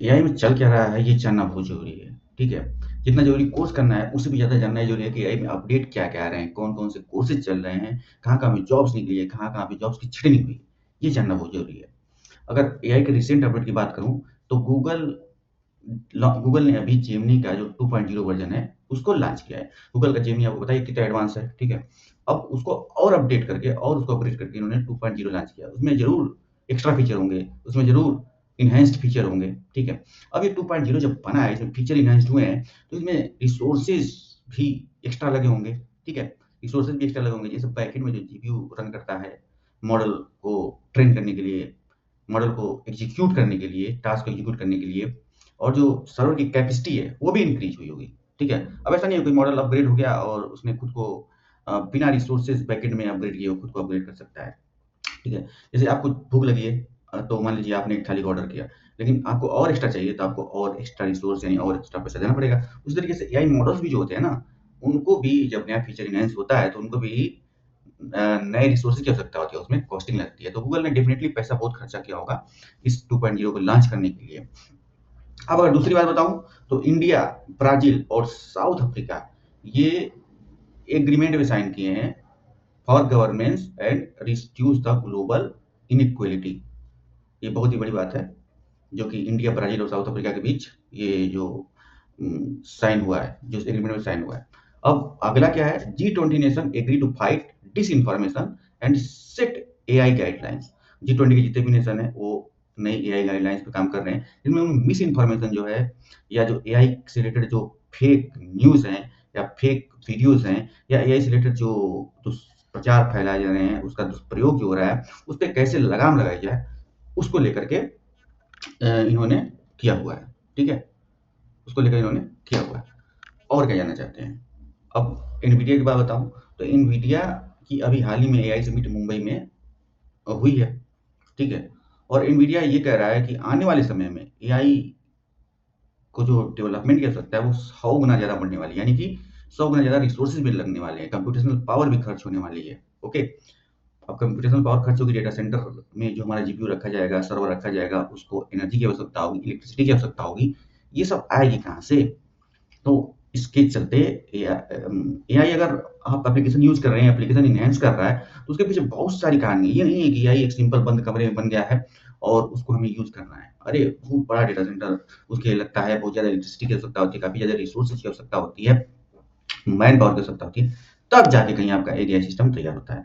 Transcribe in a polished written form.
AI में चल क्या रहा है ये जानना बहुत ज़रूरी है, ठीक है? जितना ज़रूरी कोर्स करना है उससे भी ज़्यादा जानना ज़रूरी है कि एआई में अपडेट क्या-क्या आ रहे हैं, कौन-कौन से कोर्सेज़ चल रहे हैं, कहाँ-कहाँ पे जॉब्स निकली है, कहाँ-कहाँ पे जॉब्स की छिटनी हुई है, ये जानना बहुत ज़रूरी है। अगर एआई के रिसेंट अपडेट की बात करूँ तो गूगल ने अभी जेमिनी का जो 2.0 वर्ज़न है उसको लॉन्च किया है। गूगल का जेमिनी आपको पता है कितना एडवांस है, ठीक है? अब उसको और अपडेट करके और उसको अपग्रेड करके इन्होंने 2.0 लॉन्च किया। उसमें ज़रूर एक्स्ट्रा फीचर होंगे, उसमें ज़रूर एन्हांस्ड फीचर होंगे, ठीक है? अब ये 2.0 जब बना है, इसमें फीचर एन्हांस्ड हुए हैं, तो इसमें रिसोर्सेज़ भी एक्स्ट्रा लगे होंगे, ठीक है? रिसोर्सेज़ भी एक्स्ट्रा लगे होंगे, जैसे बैकएंड में जो जीपीयू रन करता है, मॉडल को ट्रेन करने के लिए, मॉडल को एग्ज़ीक्यूट करने के लिए, टास्क को एग्ज़ीक्यूट करने के लिए और जो सर्वर की कैपेसिटी है, वो भी इंक्रीज़ हुई होगी, ठीक है? अब ऐसा नहीं है कोई मॉडल अपग्रेड हो गया और उसने खुद को बिना रिसोर्सेज़ बैकएंड में अपग्रेड किए वो खुद को अपग्रेड कर सकता है, ठीक है? जैसे आपको भूख लगी है तो मान लीजिए आपने एक थाली का ऑर्डर किया, लेकिन आपको और एक्स्ट्रा चाहिए तो आपको और एक्स्ट्रा रिसोर्स यानी और एक्स्ट्रा पैसा देना पड़ेगा। उसी तरीके से एआई मॉडल्स भी जो होते हैं ना, उनको भी जब नया फीचर एनहांस होता है तो उनको भी नए रिसोर्सेज़ की आवश्यकता होती है, उसमें कॉस्टिंग लगती है। तो गूगल ने डेफ़िनिटली पैसा बहुत खर्चा किया होगा इस 2.0 को लॉन्च करने के लिए। अब अगर दूसरी बात बताऊँ तो इंडिया, ब्राज़ील और साउथ अफ्रीका ये एग्रीमेंट में साइन किए हैं for governance and reduce the global inequality. ये बहुत ही बड़ी बात है, जो कि इंडिया, ब्राज़ील और साउथ अफ्रीका के बीच ये जो साइन हुआ है, जो एग्रीमेंट में साइन हुआ है। अब अगला क्या है, G20 nation agree to fight disinformation and set AI guidelines. G20 के जितने भी नेशन हैं, वो नई एआई गाइडलाइंस पे काम कर रहे हैं, जिनमें उन्हें मिस इन्फॉर्मेशन जो है या जो एआई से रिलेटेड जो फेक न्यूज़ हैं या फेक वीडियोज़ हैं या एआई से रिलेटेड जो दुष्प्रचार फैलाए जा रहे हैं, उसका दुष्प्रयोग जो हो रहा है, उस पे कैसे लगाम लगाई जाए, उसको लेकर के इन्होंने किया हुआ है, ठीक है? उसको लेकर इन्होंने किया हुआ है। और क्या जानना चाहते हैं? अब एनवीडिया की बात बताऊँ, तो एनवीडिया की अभी हाल ही में एआई समिट मुंबई में हुई है, ठीक है? और एनवीडिया ये कह रहा है कि आने वाले समय में एआई को जो डेवलपमेंट की आवश्यकता है, वो 100 गुना ज़्यादा बढ़ने वाली है, यानी कि 100 गुना ज़्यादा रिसोर्सेज़ भी लगने वाले हैं, कंप्यूटेशनल पावर भी खर्च होने वाली है, ओके? अब कंप्यूटेशनल पावर खर्च होगी, डेटा सेंटर में जो हमारा जीपीयू रखा जाएगा, सर्वर रखा जाएगा, उसको एनर्जी की आवश्यकता होगी, इलेक्ट्रिसिटी की आवश्यकता होगी, ये सब आएगी कहाँ से? तो इसके चलते एआई अगर आप एप्लीकेशन यूज़ कर रहे हैं, एप्लीकेशन एनहांस कर रहा है, तो उसके पीछे बहुत सारी कहानी है। ये नहीं है कि एआई एक सिंपल बंद कमरे में बन गया है और उसको हमें यूज़ करना है। अरे! बहुत बड़ा डेटा सेंटर, उसके लिए लगता है बहुत ज़्यादा इलेक्ट्रिसिटी की आवश्यकता होती है, काफ़ी ज़्यादा रिसोर्सेज़ की आवश्यकता होती है, मैन पावर की आवश्यकता होती है, तब जाके कहीं आपका एआई सिस्टम तैयार होता है।